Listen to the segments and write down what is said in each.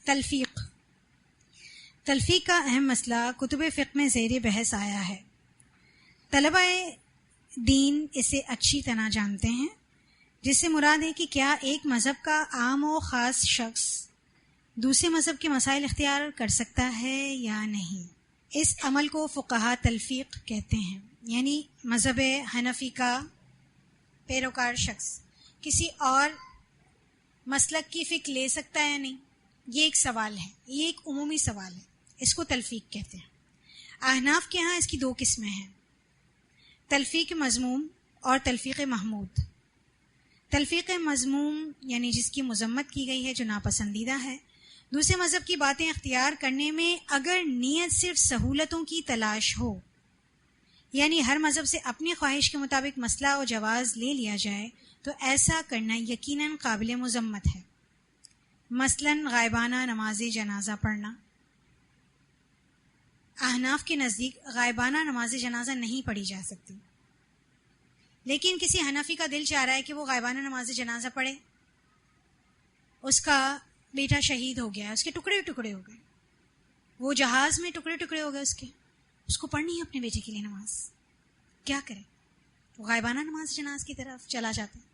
تلفیق کا اہم مسئلہ کتب فقہ میں زیر بحث آیا ہے. طلبہ دین اسے اچھی طرح جانتے ہیں، جس سے مراد ہے کہ کیا ایک مذہب کا عام و خاص شخص دوسرے مذہب کے مسائل اختیار کر سکتا ہے یا نہیں. اس عمل کو فقہا تلفیق کہتے ہیں، یعنی مذہب حنفی کا پیروکار شخص کسی اور مسلک کی فقہ لے سکتا ہے یا نہیں، یہ ایک سوال ہے، یہ ایک عمومی سوال ہے، اس کو تلفیق کہتے ہیں. احناف کے ہاں اس کی دو قسمیں ہیں، تلفیق مذموم اور تلفیق محمود. تلفیق مذموم یعنی جس کی مذمت کی گئی ہے، جو ناپسندیدہ ہے. دوسرے مذہب کی باتیں اختیار کرنے میں اگر نیت صرف سہولتوں کی تلاش ہو، یعنی ہر مذہب سے اپنی خواہش کے مطابق مسئلہ و جواز لے لیا جائے، تو ایسا کرنا یقیناً قابل مذمت ہے. مثلاً غائبانہ نماز جنازہ پڑھنا. احناف کے نزدیک غائبانہ نماز جنازہ نہیں پڑھی جا سکتی، لیکن کسی حنفی کا دل چاہ رہا ہے کہ وہ غائبانہ نماز جنازہ پڑھے. اس کا بیٹا شہید ہو گیا، اس کے ٹکڑے ٹکڑے ہو گئے، وہ جہاز میں ٹکڑے ٹکڑے ہو گئے، اس کو پڑھنی ہے اپنے بیٹے کے لیے نماز. کیا کرے؟ وہ غائبانہ نماز جناز کی طرف چلا جاتا ہے.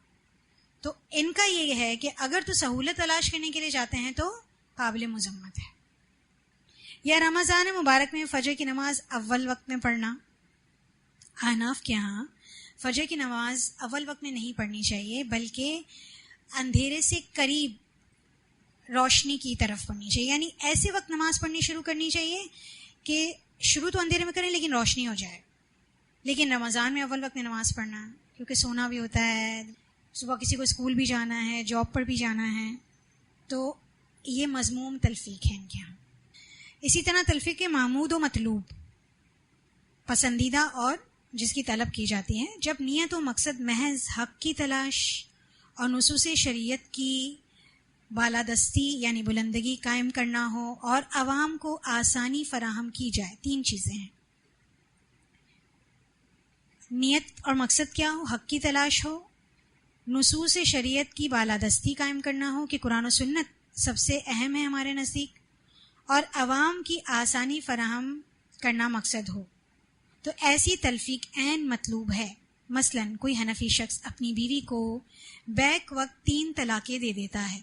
تو ان کا یہ ہے کہ اگر تو سہولت تلاش کرنے کے لیے جاتے ہیں تو قابل مذمت ہے. یا رمضان مبارک میں فجر کی نماز اول وقت میں پڑھنا. احناف کے ہاں فجر کی نماز اول وقت میں نہیں پڑھنی چاہیے، بلکہ اندھیرے سے قریب روشنی کی طرف پڑھنی چاہیے. یعنی ایسے وقت نماز پڑھنی شروع کرنی چاہیے کہ شروع تو اندھیرے میں کریں لیکن روشنی ہو جائے. لیکن رمضان میں اول وقت میں نماز پڑھنا، کیونکہ سونا بھی ہوتا ہے، صبح کسی کو اسکول بھی جانا ہے، جاب پر بھی جانا ہے، تو یہ مذموم تلفیق ہے ان کے یہاں. اسی طرح تلفیق محمود و مطلوب، پسندیدہ اور جس کی طلب کی جاتی ہے، جب نیت و مقصد محض حق کی تلاش اور نصوص شریعت کی بالادستی یعنی بلندگی قائم کرنا ہو اور عوام کو آسانی فراہم کی جائے. تین چیزیں ہیں، نیت اور مقصد کیا ہو، حق کی تلاش ہو، نصوص شریعت کی بالادستی قائم کرنا ہو کہ قرآن و سنت سب سے اہم ہے ہمارے نزدیک، اور عوام کی آسانی فراہم کرنا مقصد ہو. تو ایسی تلفیق عین مطلوب ہے. مثلا کوئی حنفی شخص اپنی بیوی کو بیک وقت 3 طلاقیں دے دیتا ہے.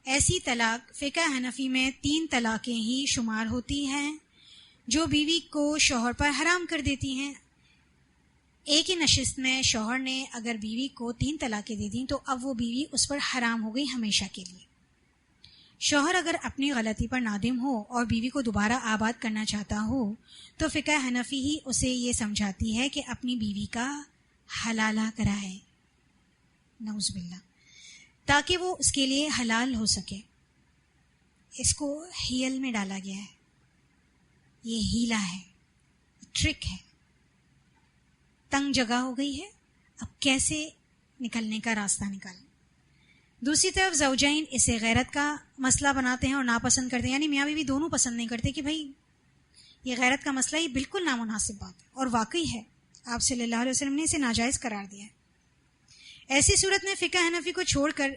ایسی طلاق فقہ حنفی میں 3 طلاقیں ہی شمار ہوتی ہیں جو بیوی کو شوہر پر حرام کر دیتی ہیں. ایک ہی نشست میں شوہر نے اگر بیوی کو 3 طلاقیں دے دیں تو اب وہ بیوی اس پر حرام ہو گئی ہمیشہ کے لیے. شوہر اگر اپنی غلطی پر نادم ہو اور بیوی کو دوبارہ آباد کرنا چاہتا ہو تو فقہ حنفی ہی اسے یہ سمجھاتی ہے کہ اپنی بیوی کا حلالہ کرائے، نعوذ باللہ، تاکہ وہ اس کے لیے حلال ہو سکے. اس کو ہیل میں ڈالا گیا ہے، یہ ہیلا ہے، ٹرک ہے. تنگ جگہ ہو گئی ہے، اب کیسے نکلنے کا راستہ نکالیں. دوسری طرف زوجین اسے غیرت کا مسئلہ بناتے ہیں اور ناپسند کرتے ہیں، یعنی میاں بیوی دونوں پسند نہیں کرتے کہ بھائی یہ غیرت کا مسئلہ، یہ بالکل نامناسب بات ہے اور واقعی ہے. آپ صلی اللہ علیہ وسلم نے اسے ناجائز قرار دیا ہے. ایسی صورت میں فقہ حنفی کو چھوڑ کر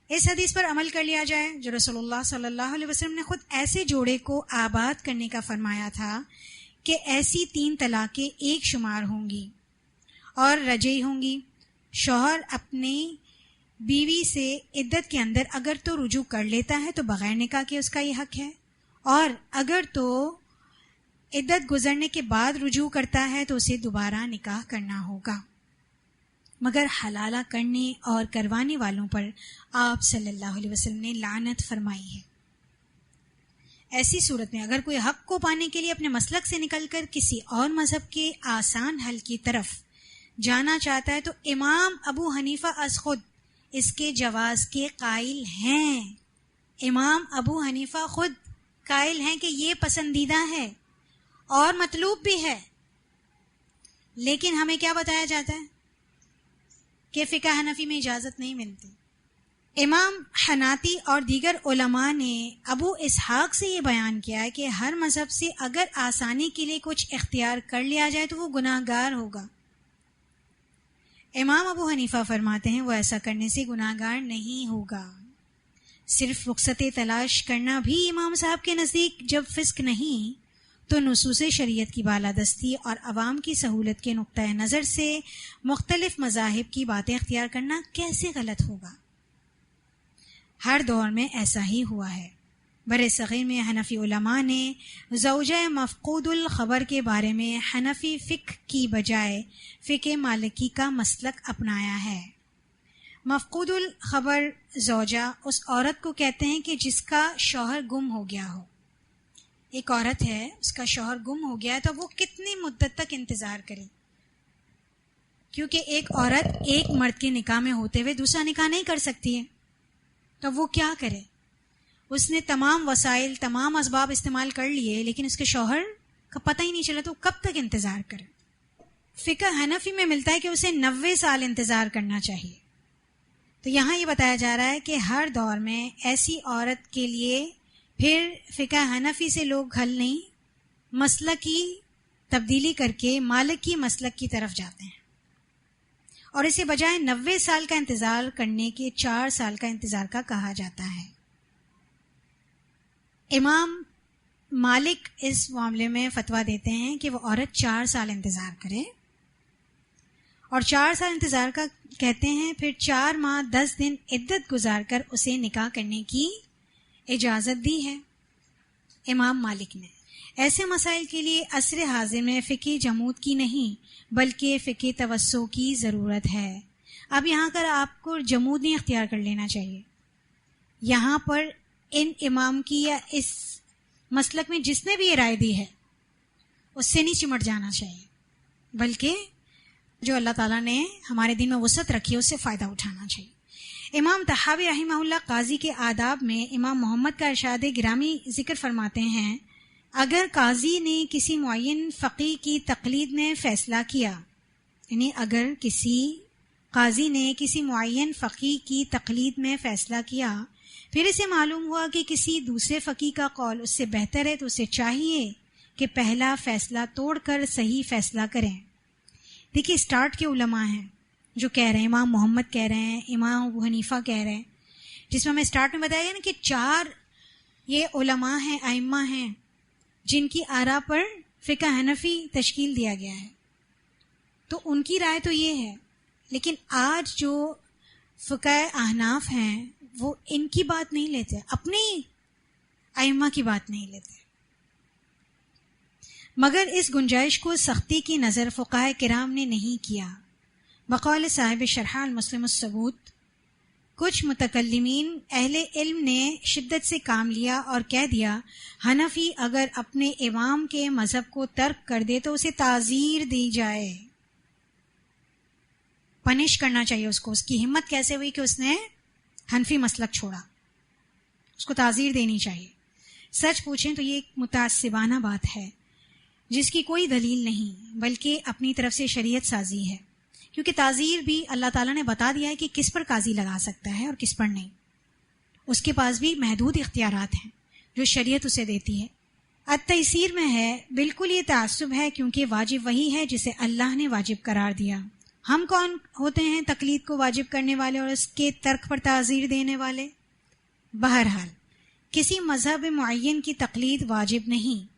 اس حدیث پر عمل کر لیا جائے جو رسول اللہ صلی اللہ علیہ وسلم نے خود ایسے جوڑے کو آباد کرنے کا فرمایا تھا کہ ایسی 3 طلاقیں ایک شمار ہوں گی اور رجعی ہوں گی. شوہر اپنی بیوی سے عدت کے اندر اگر تو رجوع کر لیتا ہے تو بغیر نکاح کے اس کا یہ حق ہے، اور اگر تو عدت گزرنے کے بعد رجوع کرتا ہے تو اسے دوبارہ نکاح کرنا ہوگا. مگر حلالہ کرنے اور کروانے والوں پر آپ صلی اللہ علیہ وسلم نے لعنت فرمائی ہے. ایسی صورت میں اگر کوئی حق کو پانے کے لیے اپنے مسلک سے نکل کر کسی اور مذہب کے آسان حل کی طرف جانا چاہتا ہے تو امام ابو حنیفہ از خود اس کے جواز کے قائل ہیں. امام ابو حنیفہ خود قائل ہیں کہ یہ پسندیدہ ہے اور مطلوب بھی ہے. لیکن ہمیں کیا بتایا جاتا ہے کہ فقہ حنفی میں اجازت نہیں ملتی. امام حناتی اور دیگر علماء نے ابو اسحاق سے یہ بیان کیا ہے کہ ہر مذہب سے اگر آسانی کے لیے کچھ اختیار کر لیا جائے تو وہ گناہ گار ہوگا. امام ابو حنیفہ فرماتے ہیں وہ ایسا کرنے سے گناہ گار نہیں ہوگا. صرف رخصت تلاش کرنا بھی امام صاحب کے نزدیک جب فسق نہیں تو نصوص شریعت کی بالادستی اور عوام کی سہولت کے نقطۂ نظر سے مختلف مذاہب کی باتیں اختیار کرنا کیسے غلط ہوگا؟ ہر دور میں ایسا ہی ہوا ہے۔ برصغیر میں حنفی علماء نے زوجہ مفقود الخبر کے بارے میں حنفی فقہ کی بجائے فقہ مالکی کا مسلک اپنایا ہے۔ مفقود الخبر زوجہ اس عورت کو کہتے ہیں کہ جس کا شوہر گم ہو گیا ہو۔ ایک عورت ہے، اس کا شوہر گم ہو گیا ہے تو وہ کتنی مدت تک انتظار کرے؟ کیونکہ ایک عورت ایک مرد کے نکاح میں ہوتے ہوئے دوسرا نکاح نہیں کر سکتی ہے، تو وہ کیا کرے؟ اس نے تمام وسائل، تمام اسباب استعمال کر لیے، لیکن اس کے شوہر کا پتہ ہی نہیں چلا، تو کب تک انتظار کرے؟ فقہ حنفی میں ملتا ہے کہ اسے 90 سال انتظار کرنا چاہیے۔ تو یہاں یہ بتایا جا رہا ہے کہ ہر دور میں ایسی عورت کے لیے پھر فقہ حنفی سے لوگ حل نہیں، مسلک کی تبدیلی کر کے مالک کی مسلک کی طرف جاتے ہیں، اور اسے بجائے 90 سال کا انتظار کرنے کے 4 سال کا انتظار کا کہا جاتا ہے۔ امام مالک اس معاملے میں فتویٰ دیتے ہیں کہ وہ عورت 4 سال انتظار کرے، اور 4 سال انتظار کا کہتے ہیں، پھر 4 ماہ 10 دن عدت گزار کر اسے نکاح کرنے کی اجازت دی ہے امام مالک نے۔ ایسے مسائل کے لیے عصر حاضر میں فقہ جمود کی نہیں بلکہ فقہ توسع کی ضرورت ہے۔ اب یہاں کر آپ کو جمود نہیں اختیار کر لینا چاہیے، یہاں پر ان امام کی یا اس مسلک میں جس نے بھی یہ رائے دی ہے اس سے نہیں چمٹ جانا چاہیے، بلکہ جو اللہ تعالیٰ نے ہمارے دین میں وسعت رکھی ہے اس سے فائدہ اٹھانا چاہیے۔ امام طحاوی رحمہ اللہ قاضی کے آداب میں امام محمد کا ارشاد گرامی ذکر فرماتے ہیں، اگر قاضی نے کسی معین فقیہ کی تقلید میں فیصلہ کیا، یعنی اگر کسی قاضی نے کسی معین فقیہ کی تقلید میں فیصلہ کیا، پھر اسے معلوم ہوا کہ کسی دوسرے فقیہ کا قول اس سے بہتر ہے، تو اسے چاہیے کہ پہلا فیصلہ توڑ کر صحیح فیصلہ کریں۔ دیکھیے اسٹارٹ کے علماء ہیں جو کہہ رہے ہیں، امام محمد کہہ رہے ہیں، امام ابو حنیفہ کہہ رہے ہیں، جس میں ہمیں اسٹارٹ میں بتایا گیا نا کہ 4 یہ علماء ہیں، ائمہ ہیں جن کی آراء پر فقہ حنفی تشکیل دیا گیا ہے، تو ان کی رائے تو یہ ہے۔ لیکن آج جو فقہ احناف ہیں وہ ان کی بات نہیں لیتے، اپنی ائمہ کی بات نہیں لیتے، مگر اس گنجائش کو سختی کی نظر فقہاء کرام نے نہیں کیا۔ بقول صاحب شرح المسلم الثبوت، کچھ متکلمین اہل علم نے شدت سے کام لیا اور کہہ دیا، حنفی اگر اپنے امام کے مذہب کو ترک کر دے تو اسے تعزیر دی جائے، پنش کرنا چاہیے اس کو۔ اس کی ہمت کیسے ہوئی کہ اس نے حنفی مسلک چھوڑا، اس کو تعزیر دینی چاہیے۔ سچ پوچھیں تو یہ ایک متعصبانہ بات ہے جس کی کوئی دلیل نہیں، بلکہ اپنی طرف سے شریعت سازی ہے، کیونکہ تعزیر بھی اللہ تعالیٰ نے بتا دیا ہے کہ کس پر قاضی لگا سکتا ہے اور کس پر نہیں، اس کے پاس بھی محدود اختیارات ہیں جو شریعت اسے دیتی ہے۔ التیسیر میں ہے، بالکل یہ تعصب ہے کیونکہ واجب وہی ہے جسے اللہ نے واجب قرار دیا۔ ہم کون ہوتے ہیں تقلید کو واجب کرنے والے اور اس کے ترک پر تعزیر دینے والے؟ بہرحال کسی مذہب معین کی تقلید واجب نہیں،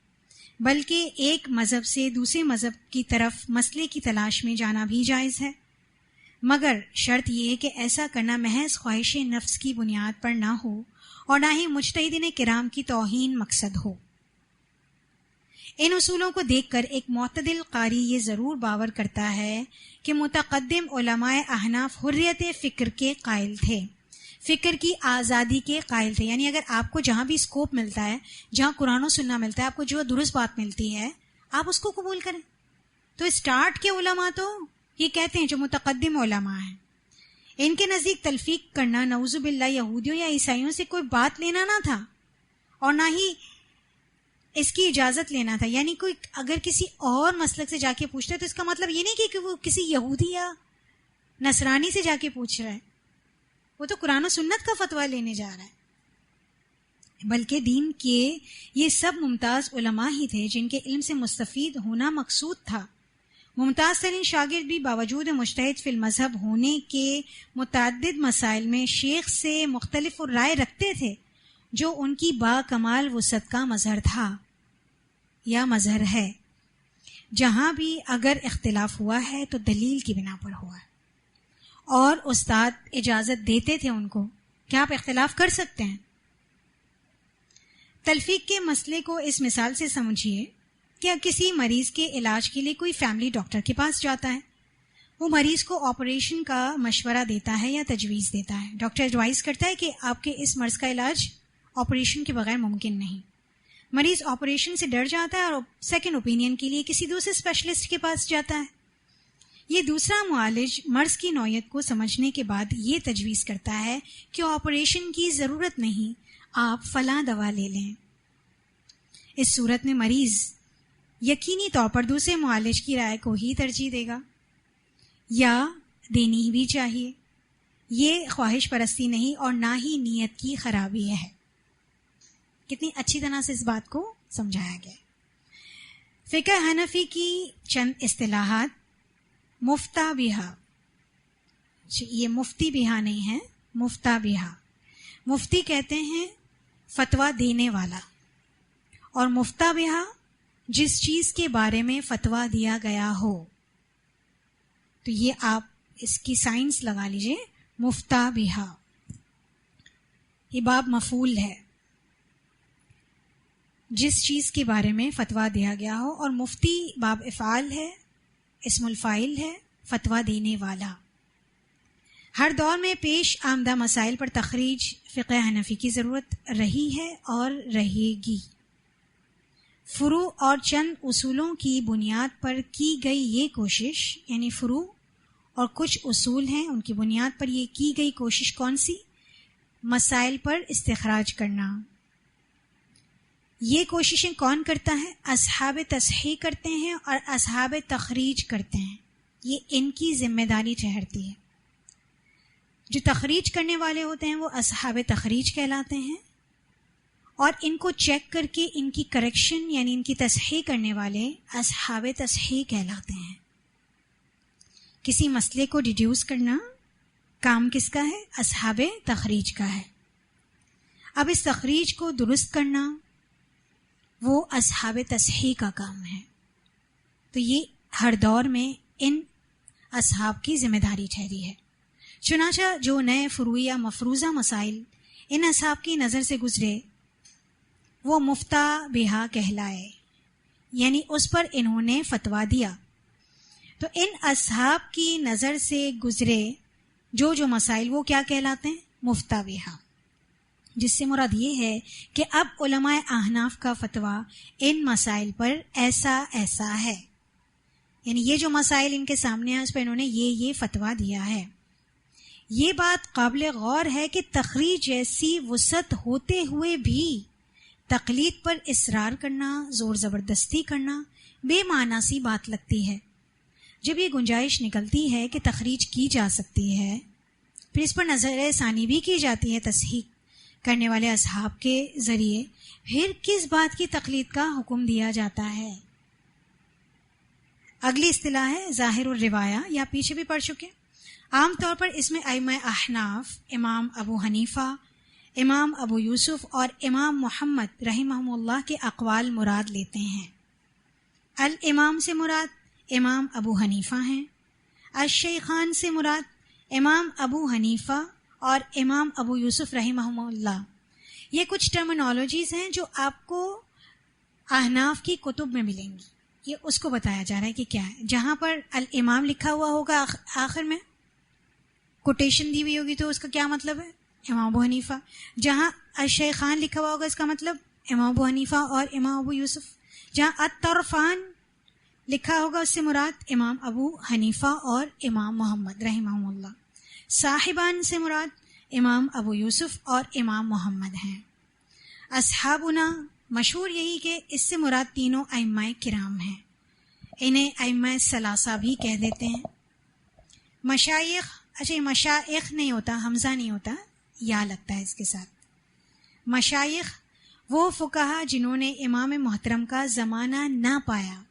بلکہ ایک مذہب سے دوسرے مذہب کی طرف مسئلے کی تلاش میں جانا بھی جائز ہے، مگر شرط یہ ہے کہ ایسا کرنا محض خواہش نفس کی بنیاد پر نہ ہو اور نہ ہی مجتہدین کرام کی توہین مقصد ہو۔ ان اصولوں کو دیکھ کر ایک معتدل قاری یہ ضرور باور کرتا ہے کہ متقدم علماء احناف حریت فکر کے قائل تھے، فکر کی آزادی کے قائل تھے، یعنی اگر آپ کو جہاں بھی اسکوپ ملتا ہے، جہاں قرآن و سنہ ملتا ہے، آپ کو جو درست بات ملتی ہے آپ اس کو قبول کریں۔ تو اسٹارٹ کے علماء تو یہ کہتے ہیں جو متقدم علماء ہیں، ان کے نزدیک تلفیق کرنا نعوذ باللہ یہودیوں یا عیسائیوں سے کوئی بات لینا نہ تھا اور نہ ہی اس کی اجازت لینا تھا۔ یعنی کوئی اگر کسی اور مسلک سے جا کے پوچھتا ہے تو اس کا مطلب یہ نہیں کہ وہ کسی یہودی یا نصرانی سے جا کے پوچھ رہا ہے، وہ تو قرآن و سنت کا فتویٰ لینے جا رہا ہے، بلکہ دین کے یہ سب ممتاز علماء ہی تھے جن کے علم سے مستفید ہونا مقصود تھا۔ ممتاز ترین شاگرد بھی باوجود مجتہد فی المذہب ہونے کے متعدد مسائل میں شیخ سے مختلف رائے رکھتے تھے، جو ان کی با کمال وسعت کا مظہر تھا یا مظہر ہے۔ جہاں بھی اگر اختلاف ہوا ہے تو دلیل کی بنا پر ہوا ہے، اور استاد اجازت دیتے تھے ان کو کہ آپ اختلاف کر سکتے ہیں۔ تلفیق کے مسئلے کو اس مثال سے سمجھیے کہ کسی مریض کے علاج کے لیے کوئی فیملی ڈاکٹر کے پاس جاتا ہے، وہ مریض کو آپریشن کا مشورہ دیتا ہے یا تجویز دیتا ہے۔ ڈاکٹر ایڈوائز کرتا ہے کہ آپ کے اس مرض کا علاج آپریشن کے بغیر ممکن نہیں۔ مریض آپریشن سے ڈر جاتا ہے اور سیکنڈ اوپینین کے لیے کسی دوسرے اسپیشلسٹ کے پاس جاتا ہے۔ یہ دوسرا معالج مرض کی نوعیت کو سمجھنے کے بعد یہ تجویز کرتا ہے کہ آپریشن کی ضرورت نہیں، آپ فلاں دوا لے لیں۔ اس صورت میں مریض یقینی طور پر دوسرے معالج کی رائے کو ہی ترجیح دے گا، یا دینی بھی چاہیے۔ یہ خواہش پرستی نہیں اور نہ ہی نیت کی خرابی ہے۔ کتنی اچھی طرح سے اس بات کو سمجھایا گیا۔ فقہ حنفی کی چند اصطلاحات۔ مفتہ بہا، یہ مفتی بہا نہیں ہے، مفتہ بہا۔ مفتی کہتے ہیں فتویٰ دینے والا، اور مفتہ بہا جس چیز کے بارے میں فتویٰ دیا گیا ہو۔ تو یہ آپ اس کی سائنس لگا لیجئے، مفتہ بہا، یہ باب مفعول ہے، جس چیز کے بارے میں فتویٰ دیا گیا ہو، اور مفتی باب افعال ہے، اسم الفاعل ہے، فتویٰ دینے والا۔ ہر دور میں پیش آمدہ مسائل پر تخریج فقہ حنفی کی ضرورت رہی ہے اور رہے گی۔ فروع اور چند اصولوں کی بنیاد پر کی گئی یہ کوشش، یعنی فروع اور کچھ اصول ہیں ان کی بنیاد پر یہ کی گئی کوشش کون سی؟ مسائل پر استخراج کرنا۔ یہ کوششیں کون کرتا ہے؟ اصحاب تصحیح کرتے ہیں اور اصحاب تخریج کرتے ہیں، یہ ان کی ذمہ داری ٹھہرتی ہے۔ جو تخریج کرنے والے ہوتے ہیں وہ اصحاب تخریج کہلاتے ہیں، اور ان کو چیک کر کے ان کی کریکشن یعنی ان کی تصحیح کرنے والے اصحاب تصحیح کہلاتے ہیں۔ کسی مسئلے کو ڈیڈیوس کرنا کام کس کا ہے؟ اصحاب تخریج کا ہے۔ اب اس تخریج کو درست کرنا وہ اصحاب تصحیح کا کام ہے۔ تو یہ ہر دور میں ان اصحاب کی ذمہ داری ٹھہری ہے۔ چنانچہ جو نئے فروعی یا مفروضہ مسائل ان اصحاب کی نظر سے گزرے وہ مفتہ بہا کہلائے، یعنی اس پر انہوں نے فتویٰ دیا۔ تو ان اصحاب کی نظر سے گزرے جو مسائل وہ کیا کہلاتے ہیں؟ مفتہ بہا، جس سے مراد یہ ہے کہ اب علماء احناف کا فتویٰ ان مسائل پر ایسا ایسا ہے، یعنی یہ جو مسائل ان کے سامنے ہیں اس پہ انہوں نے یہ فتویٰ دیا ہے۔ یہ بات قابل غور ہے کہ تخریج جیسی وسعت ہوتے ہوئے بھی تقلید پر اصرار کرنا، زور زبردستی کرنا بے معنی سی بات لگتی ہے۔ جب یہ گنجائش نکلتی ہے کہ تخریج کی جا سکتی ہے، پھر اس پر نظر ثانی بھی کی جاتی ہے تصحیح کرنے والے اصحاب کے ذریعے، پھر کس بات کی تقلید کا حکم دیا جاتا ہے؟ اگلی اصطلاح ہے ظاہر الروایہ، یا پیچھے بھی پڑھ چکے۔ عام طور پر اس میں ائمہ احناف، امام ابو حنیفہ، امام ابو یوسف اور امام محمد رحمہم اللہ کے اقوال مراد لیتے ہیں۔ الامام سے مراد امام ابو حنیفہ ہیں، الشیخان سے مراد امام ابو حنیفہ اور امام ابو یوسف رحمہم اللہ۔ یہ کچھ ٹرمنالوجیز ہیں جو آپ کو احناف کی کتب میں ملیں گی، یہ اس کو بتایا جا رہا ہے کہ کیا ہے۔ جہاں پر الامام لکھا ہوا ہوگا آخر میں کوٹیشن دی ہوئی ہوگی تو اس کا کیا مطلب ہے؟ امام ابو حنیفہ۔ جہاں الشیخان لکھا ہوا ہوگا اس کا مطلب امام ابو حنیفہ اور امام ابو یوسف۔ جہاں الطرفان لکھا ہوگا اس سے مراد امام ابو حنیفہ اور امام محمد رحمہم اللہ۔ صاحبان سے مراد امام ابو یوسف اور امام محمد ہیں۔ اصحابنا مشہور یہی کہ اس سے مراد تینوں ائمہ کرام ہیں، انہیں ائمہ ثلاثہ بھی کہہ دیتے ہیں۔ مشائخ، اچھا یہ مشائخ نہیں ہوتا، حمزہ نہیں ہوتا، یا لگتا ہے اس کے ساتھ۔ مشائخ وہ فقہا جنہوں نے امام محترم کا زمانہ نہ پایا،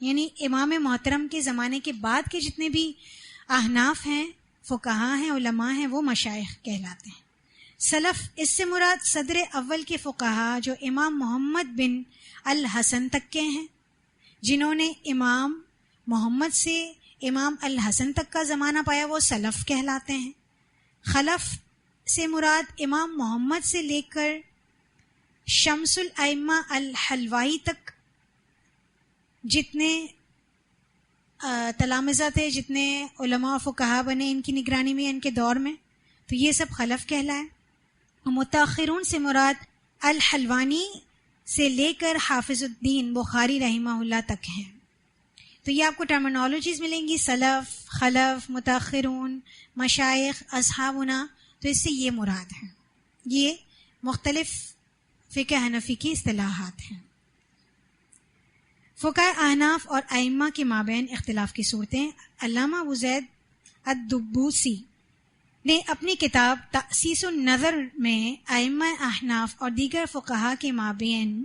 یعنی امام محترم کے زمانے کے بعد کے جتنے بھی احناف ہیں، فقہا ہیں، علماء ہیں، وہ مشائخ کہلاتے ہیں۔ سلف اس سے مراد صدر اول کے فقہا جو امام محمد بن الحسن تک کے ہیں، جنہوں نے امام محمد سے امام الحسن تک کا زمانہ پایا، وہ سلف کہلاتے ہیں۔ خلف سے مراد امام محمد سے لے کر شمس الائمہ الحلوائی تک جتنے تلامذہ تھے، جتنے علماء و فقہا بنے ان کی نگرانی میں، ان کے دور میں، تو یہ سب خلف کہلائے۔ متاخرون سے مراد الحلوانی سے لے کر حافظ الدین بخاری رحمہ اللہ تک ہیں۔ تو یہ آپ کو ٹرمینالوجیز ملیں گی، سلف، خلف، متاخرون، مشائخ، اصحابنا، تو اس سے یہ مراد ہے۔ یہ مختلف فقہ حنفی کی اصطلاحات ہیں۔ فقہ احناف اور ائمہ کے مابین اختلاف کی صورتیں علامہ ابو زید الدبوسی نے اپنی کتاب تأسیس النظر میں ائمہ احناف اور دیگر فقہا کے مابین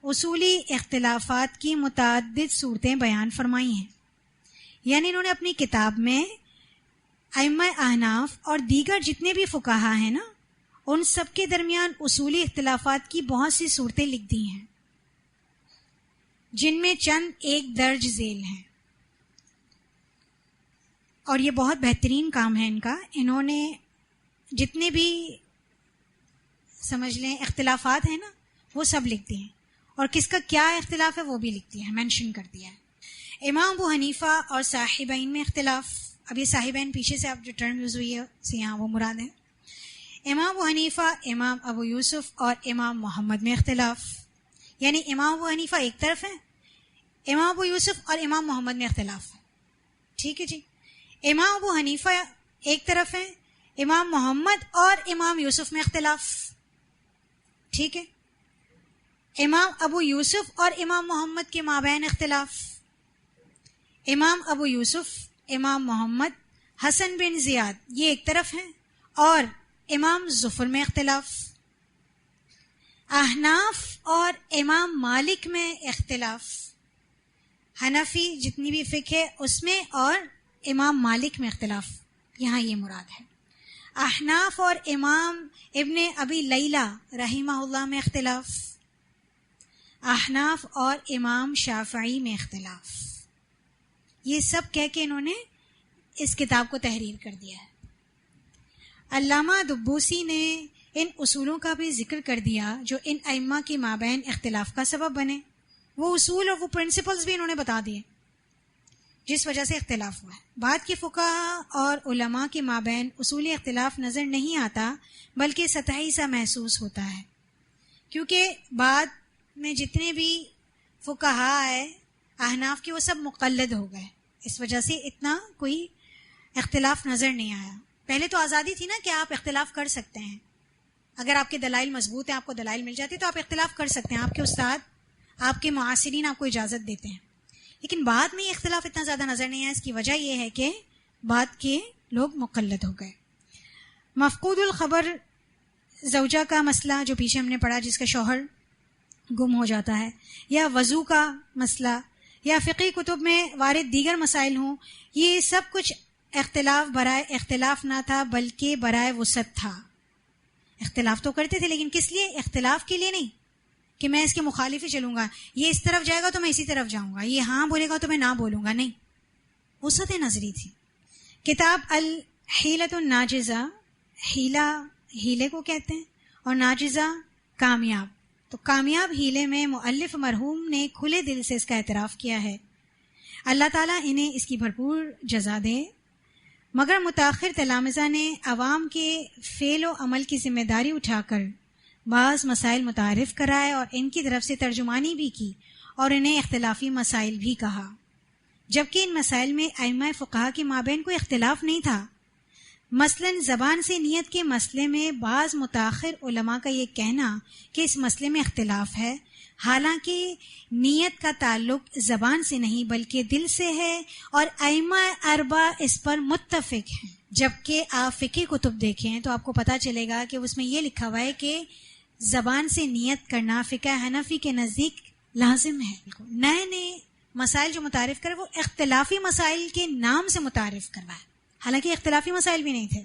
اصولی اختلافات کی متعدد صورتیں بیان فرمائی ہیں۔ یعنی انہوں نے اپنی کتاب میں ائمہ احناف اور دیگر جتنے بھی فقہا ہیں نا، ان سب کے درمیان اصولی اختلافات کی بہت سی صورتیں لکھ دی ہیں، جن میں چند ایک درج ذیل ہیں۔ اور یہ بہت بہترین کام ہے ان کا۔ انہوں نے جتنے بھی سمجھ لیں اختلافات ہیں نا، وہ سب لکھ دیے ہیں، اور کس کا کیا اختلاف ہے وہ بھی لکھ دیا ہے، مینشن کر دیا ہے۔ امام ابو حنیفہ اور صاحبین میں اختلاف، اب یہ صاحبین پیچھے سے اب جو ٹرم یوز ہوئی ہے سے یہاں وہ مراد ہے۔ امام ابو حنیفہ، امام ابو یوسف اور امام محمد میں اختلاف، یعنی امام ابو حنیفہ ایک طرف ہے، امام ابو یوسف اور امام محمد میں اختلاف ہے۔ ٹھیک ہے جی، امام ابو حنیفہ ایک طرف ہے، امام محمد اور امام یوسف میں اختلاف۔ ٹھیک ہے، امام ابو یوسف اور امام محمد کے مابین اختلاف، امام ابو یوسف، امام محمد، حسن بن زیاد یہ ایک طرف ہیں، اور امام ظفر میں اختلاف۔ احناف اور امام مالک میں اختلاف، حنفی جتنی بھی فقہ ہے اس میں، اور امام مالک میں اختلاف، یہاں یہ مراد ہے۔ احناف اور امام ابن ابی لیلہ رحمہ اللہ میں اختلاف، احناف اور امام شافعی میں اختلاف۔ یہ سب کہہ کے انہوں نے اس کتاب کو تحریر کر دیا ہے۔ علامہ دبوسی نے ان اصولوں کا بھی ذکر کر دیا جو ان ائمہ کے مابین اختلاف کا سبب بنے۔ وہ اصول اور وہ پرنسپلز بھی انہوں نے بتا دیے جس وجہ سے اختلاف ہوا ہے۔ بعد کے فقہا اور علماء کے مابین اصولی اختلاف نظر نہیں آتا، بلکہ سطحی سا محسوس ہوتا ہے، کیونکہ بعد میں جتنے بھی فقہا آئے احناف کے وہ سب مقلد ہو گئے، اس وجہ سے اتنا کوئی اختلاف نظر نہیں آیا۔ پہلے تو آزادی تھی نا کہ آپ اختلاف کر سکتے ہیں، اگر آپ کے دلائل مضبوط ہیں، آپ کو دلائل مل جاتی تو آپ اختلاف کر سکتے ہیں، آپ کے استاد، آپ کے معاصرین آپ کو اجازت دیتے ہیں۔ لیکن بعد میں یہ اختلاف اتنا زیادہ نظر نہیں آیا، اس کی وجہ یہ ہے کہ بعد کے لوگ مقلد ہو گئے۔ مفقود الخبر زوجہ کا مسئلہ جو پیچھے ہم نے پڑھا، جس کا شوہر گم ہو جاتا ہے، یا وضو کا مسئلہ، یا فقہی کتب میں وارد دیگر مسائل ہوں، یہ سب کچھ اختلاف برائے اختلاف نہ تھا بلکہ برائے وسعت تھا۔ اختلاف تو کرتے تھے لیکن کس لیے؟ اختلاف کے لیے نہیں کہ میں اس کے مخالف ہی چلوں گا، یہ اس طرف جائے گا تو میں اسی طرف جاؤں گا، یہ ہاں بولے گا تو میں نہ بولوں گا، نہیں، وسعت نظری تھی۔ کتاب الحیلۃ الناجزہ، ہیلہ ہیلے کو کہتے ہیں، اور ناجزہ کامیاب، تو کامیاب ہیلے میں مؤلف مرحوم نے کھلے دل سے اس کا اعتراف کیا ہے، اللہ تعالیٰ انہیں اس کی بھرپور جزا دے۔ مگر متاخر تلامذہ نے عوام کے فعل و عمل کی ذمہ داری اٹھا کر بعض مسائل متعارف کرائے اور ان کی طرف سے ترجمانی بھی کی، اور انہیں اختلافی مسائل بھی کہا، جبکہ ان مسائل میں ائمہ فقہا کے مابین کوئی اختلاف نہیں تھا۔ مثلاً زبان سے نیت کے مسئلے میں بعض متاخر علماء کا یہ کہنا کہ اس مسئلے میں اختلاف ہے، حالانکہ نیت کا تعلق زبان سے نہیں بلکہ دل سے ہے، اور ائمہ اربعہ اس پر متفق ہیں۔ جبکہ آپ فقہ کتب دیکھیں تو آپ کو پتہ چلے گا کہ اس میں یہ لکھا ہوا ہے کہ زبان سے نیت کرنا فقہ حنفی کے نزدیک لازم ہے۔ نئے نئے مسائل جو متعارف کرے وہ اختلافی مسائل کے نام سے متعارف کروائے، حالانکہ اختلافی مسائل بھی نہیں تھے.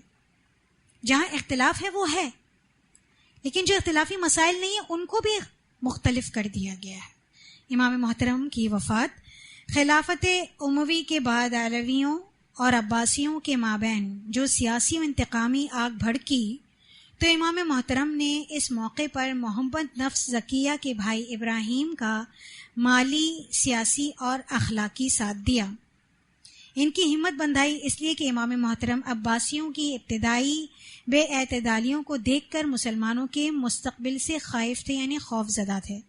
جہاں اختلاف ہے وہ ہے، لیکن جو اختلافی مسائل نہیں ہیں ان کو بھی مختلف کر دیا گیا ہے. امام محترم کی وفات خلافت اموی کے بعد علویوں اور عباسیوں کے مابین جو سیاسی و انتقامی آگ بھڑکی، تو امام محترم نے اس موقع پر محمد نفس زکیہ کے بھائی ابراہیم کا مالی، سیاسی اور اخلاقی ساتھ دیا. ان کی ہمت بندھائی اس لیے کہ امام محترم عباسیوں کی ابتدائی بے اعتدالیوں کو دیکھ کر مسلمانوں کے مستقبل سے خائف تھے، یعنی خوف زدہ تھے.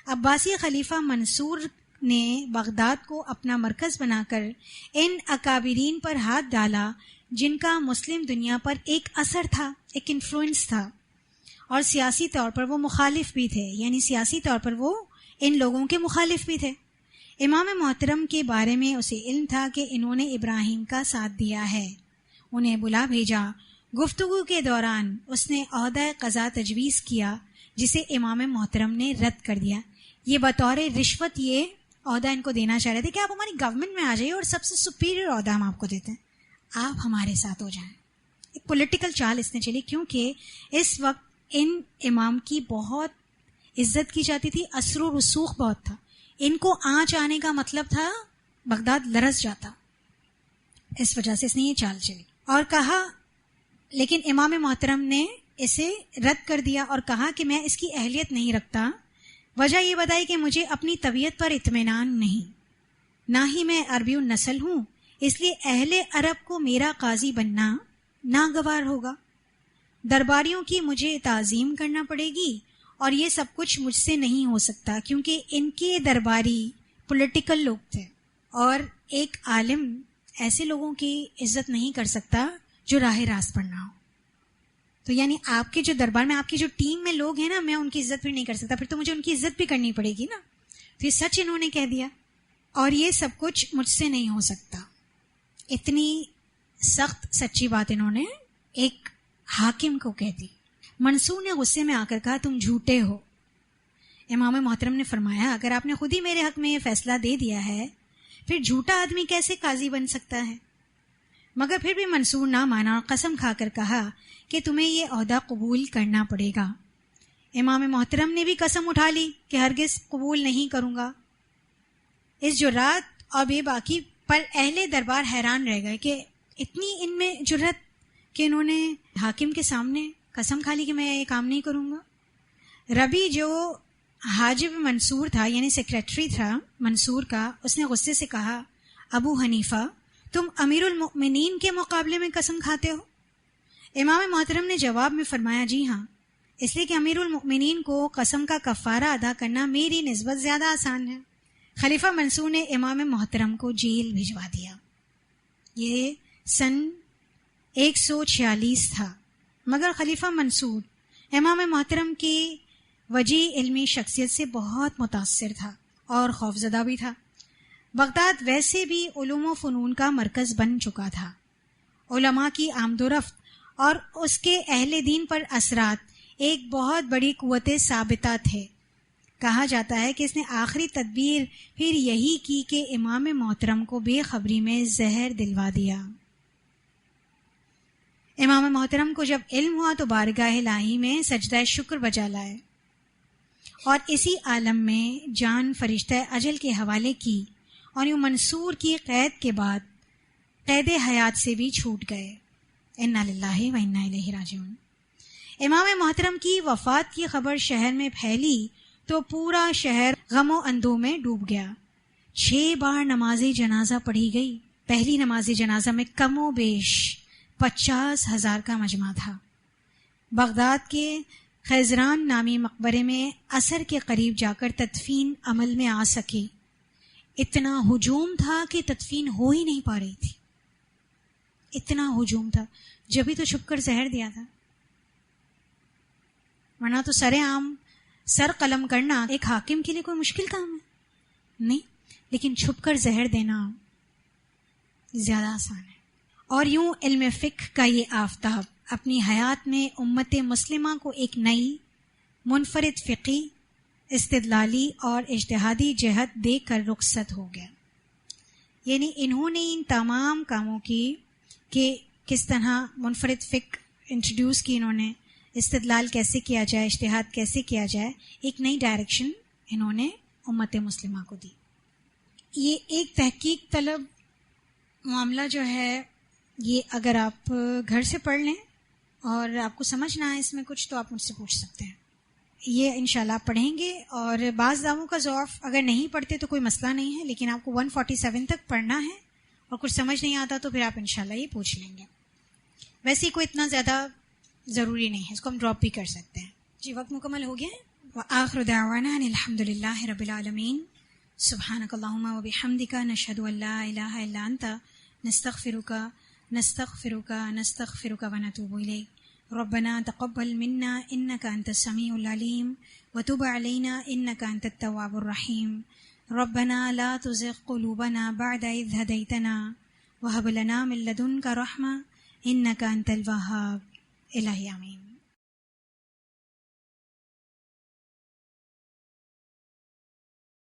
عباسی خلیفہ منصور نے بغداد کو اپنا مرکز بنا کر ان اکابرین پر ہاتھ ڈالا جن کا مسلم دنیا پر ایک اثر تھا، ایک انفلوئنس تھا، اور سیاسی طور پر وہ مخالف بھی تھے، یعنی سیاسی طور پر وہ ان لوگوں کے مخالف بھی تھے. امام محترم کے بارے میں اسے علم تھا کہ انہوں نے ابراہیم کا ساتھ دیا ہے. انہیں بلا بھیجا. گفتگو کے دوران اس نے عہدہ قضا تجویز کیا جسے امام محترم نے رد کر دیا. یہ بطور رشوت یہ عہدہ ان کو دینا چاہ رہے تھے کہ آپ ہماری گورنمنٹ میں آ جائیے اور سب سے سپیریئر عہدہ ہم آپ کو دیتے ہیں، آپ ہمارے ساتھ ہو جائیں. ایک پولیٹیکل چال اس نے چلی، کیونکہ اس وقت ان امام کی بہت عزت کی جاتی تھی، اثر و رسوخ بہت تھا. ان کو آنچ آنے کا مطلب تھا بغداد لرز جاتا. اس وجہ سے اس نے یہ چال چلی اور کہا، لیکن امام محترم نے اسے رد کر دیا اور کہا کہ میں اس کی اہلیت نہیں رکھتا. وجہ یہ بتائی کہ مجھے اپنی طبیعت پر اطمینان نہیں، نہ ہی میں عربی النسل ہوں، اس لیے اہل عرب کو میرا قاضی بننا ناگوار ہوگا. درباریوں کی مجھے تعظیم کرنا پڑے گی اور یہ سب کچھ مجھ سے نہیں ہو سکتا، کیونکہ ان کے درباری پولیٹیکل لوگ تھے اور ایک عالم ایسے لوگوں کی عزت نہیں کر سکتا جو راہ راست پر نہ ہو. تو یعنی آپ کے جو دربار میں، آپ کی جو ٹیم میں لوگ ہیں نا، میں ان کی عزت بھی نہیں کر سکتا، پھر تو مجھے ان کی عزت بھی کرنی پڑے گی نا. تو یہ سچ انہوں نے کہہ دیا اور یہ سب کچھ مجھ سے نہیں ہو سکتا. اتنی سخت سچی بات انہوں نے ایک حاکم کو کہہ دی. منصور نے غصے میں آ کر کہا، تم جھوٹے ہو. امام محترم نے فرمایا، اگر آپ نے خود ہی میرے حق میں یہ فیصلہ دے دیا ہے، پھر جھوٹا آدمی کیسے قاضی بن سکتا ہے؟ مگر پھر بھی منصور نہ مانا اور قسم کھا کر کہا کہ تمہیں یہ عہدہ قبول کرنا پڑے گا. امام محترم نے بھی قسم اٹھا لی کہ ہرگز قبول نہیں کروں گا. اس جرات اور بے باکی پر اہل دربار حیران رہ گئے کہ اتنی ان میں جرت کہ انہوں نے حاکم کے سامنے قسم کھا لی کہ میں یہ کام نہیں کروں گا. ربی جو حاجب منصور تھا، یعنی سیکریٹری تھا منصور کا، اس نے غصے سے کہا، ابو حنیفہ تم امیر المؤمنین کے مقابلے میں قسم کھاتے ہو؟ امام محترم نے جواب میں فرمایا، جی ہاں، اس لیے کہ امیر المؤمنین کو قسم کا کفارہ ادا کرنا میری نسبت زیادہ آسان ہے. خلیفہ منصور نے امام محترم کو جیل بھجوا دیا. یہ سن 146 تھا. مگر خلیفہ منصور امام محترم کی وجیح علمی شخصیت سے بہت متاثر تھا اور خوفزدہ بھی تھا. بغداد ویسے بھی علوم و فنون کا مرکز بن چکا تھا. علماء کی آمد و رفت اور اس کے اہل دین پر اثرات ایک بہت بڑی قوت ثابتہ تھے. کہا جاتا ہے کہ اس نے آخری تدبیر پھر یہی کی کہ امام محترم کو بے خبری میں زہر دلوا دیا. امام محترم کو جب علم ہوا تو بارگاہ الہی میں سجدہ شکر بجا لائے اور اسی عالم میں جان فرشتہ اجل کے حوالے کی اور یوں منصور کی قید کے بعد قید حیات سے بھی چھوٹ گئے. انا للہ و انا الیہ راجعون. امام محترم کی وفات کی خبر شہر میں پھیلی تو پورا شہر غم و اندوہ میں ڈوب گیا. 6 بار نماز جنازہ پڑھی گئی. پہلی نماز جنازہ میں کم و بیش 50,000 کا مجمع تھا. بغداد کے خیزران نامی مقبرے میں عصر کے قریب جا کر تدفین عمل میں آ سکے. اتنا ہجوم تھا کہ تدفین ہو ہی نہیں پا رہی تھی. اتنا ہجوم تھا. جبھی تو چھپ کر زہر دیا تھا، ورنہ تو سر عام سر قلم کرنا ایک حاکم کے لیے کوئی مشکل کام ہے نہیں، لیکن چھپ کر زہر دینا زیادہ آسان ہے. اور یوں علم فقہ کا یہ آفتاب اپنی حیات میں امت مسلمہ کو ایک نئی منفرد فقی استدلالی اور اجتہادی جہت دیکھ کر رخصت ہو گیا. یعنی انہوں نے ان تمام کاموں کی کہ کس طرح منفرد فقہ انٹروڈیوس کی، انہوں نے استدلال کیسے کیا جائے، اجتہاد کیسے کیا جائے، ایک نئی ڈائریکشن انہوں نے امت مسلمہ کو دی. یہ ایک تحقیق طلب معاملہ جو ہے، یہ اگر آپ گھر سے پڑھ لیں اور آپ کو سمجھ نہ آئے اس میں کچھ تو آپ مجھ سے پوچھ سکتے ہیں. یہ انشاءاللہ آپ پڑھیں گے، اور بعض دعووں کا ضعف اگر نہیں پڑھتے تو کوئی مسئلہ نہیں ہے، لیکن آپ کو 147 تک پڑھنا ہے اور کچھ سمجھ نہیں آتا تو پھر آپ انشاءاللہ یہ پوچھ لیں گے. ویسے کوئی اتنا زیادہ ضروری نہیں ہے، اس کو ہم ڈراپ بھی کر سکتے ہیں. جی وقت مکمل ہو گیا ہے. وآخر دعوانا ان الحمد للہ رب العالمین. سبحانک اللہم وبحمدک، نشہد ان لا الہ الا انت، نستغفرک ونتوب الیک. ربنا تقبل منا انك انت السميع العليم وتب علينا انك انت التواب الرحيم. ربنا لا تزغ قلوبنا بعد إذ هديتنا وهب لنا من لدنك رحمة انك انت الوهاب. الہی آمین.